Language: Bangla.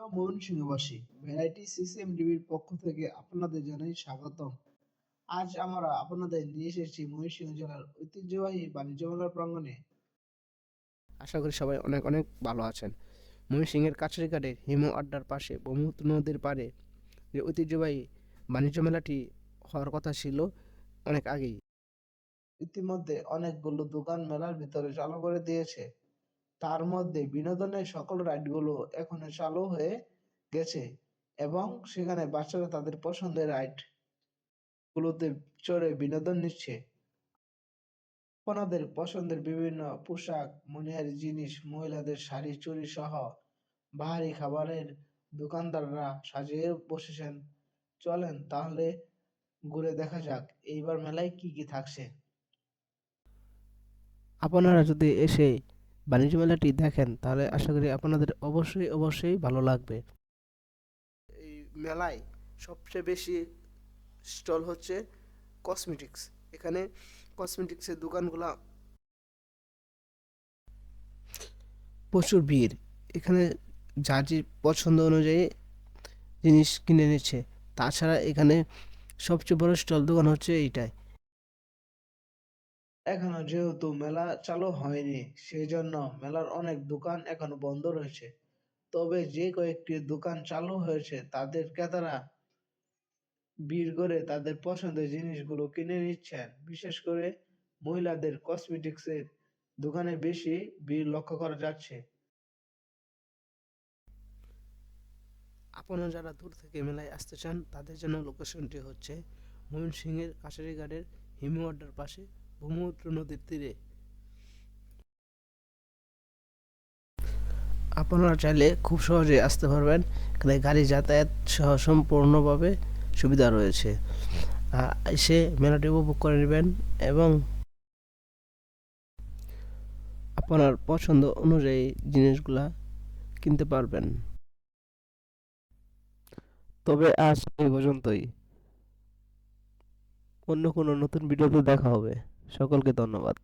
ময়মনসিংহবাসী ভ্যারাইটি সিসিএমটিভির পক্ষ থেকে আপনাদের জানাই স্বাগতম। আজ আমরা আপনাদের নিয়ে এসেছি ময়মনসিংহ জেলার ঐতিহ্যবাহী বাণিজ্য মেলার প্রাঙ্গণে। আশা করি সবাই অনেক অনেক ভালো আছেন। ময়মনসিংহের কাছারিঘাটের হিমু আড্ডার পাশে ব্রহ্মপুত্র নদীর পাড়ে যে ঐতিহ্যবাহী বাণিজ্য মেলাটি হওয়ার কথা ছিল অনেক আগেই। ইতিমধ্যে অনেকগুলো দোকান মেলার ভিতরে চালু করে দিয়েছে। তার মধ্যে বিনোদনের সকল রাইডগুলো এখন চালু হয়ে গেছে এবং সেখানে বাচ্চারা তাদের পছন্দের রাইড গুলোতে চড়ে বিনোদন নিচ্ছে। আপনাদের পছন্দের বিভিন্ন পোশাক, মনিহারি জিনিস, মহিলাদের শাড়ি, চুড়ি সহ বাহারি খাবারের দোকানদাররা সাজিয়ে বসেছেন। চলেন তাহলে ঘুরে দেখা যাক এইবার মেলায় কি কি থাকছে। আপনারা যদি এসে বাণিজ্য মেলাটি দেখেন তাহলে আশা করি আপনাদের অবশ্যই অবশ্যই ভালো লাগবে। এই মেলায় সবচেয়ে বেশি স্টল হচ্ছে কসমেটিক্স। এখানে কসমেটিক্সের দোকানগুলা প্রচুর ভিড়। এখানে যার যে পছন্দ অনুযায়ী জিনিস কিনে নিচ্ছে। তাছাড়া এখানে সবচেয়ে বড় স্টল দোকান হচ্ছে এইটাই। এখনো যেহেতু মেলা চালু হয়নি, সেই জন্য মেলার অনেক দোকান এখনো বন্ধ রয়েছে। তবে যে কয়েকটি দোকান চালু হয়েছে তাদের ক্রেতারা ভিড় করে তাদের পছন্দের জিনিসগুলো কিনে নিচ্ছেন। বিশেষ করে মহিলাদের কসমেটিক্সের দোকানে বেশি ভিড় লক্ষ্য করা যাচ্ছে। আপনারা যারা দূর থেকে মেলায় আসতে চান তাদের জন্য লোকেশনটি হচ্ছে ময়মনসিংহের কাছারিঘাটের হিমু আড্ডার পাশে ব্রহ্মপুত্র নদীর তীরে। আপনারা চাইলে খুব সহজে আসতে পারবেন। এখানে গাড়ি যাতায়াত সহ সম্পূর্ণভাবে সুবিধা রয়েছে। এসে মেলাটি উপভোগ করে নেবেন এবং আপনার পছন্দ অনুযায়ী জিনিসগুলা কিনতে পারবেন। তবে আজ এই পর্যন্তই। অন্য কোনো নতুন ভিডিওতে দেখা হবে। সকলকে ধন্যবাদ।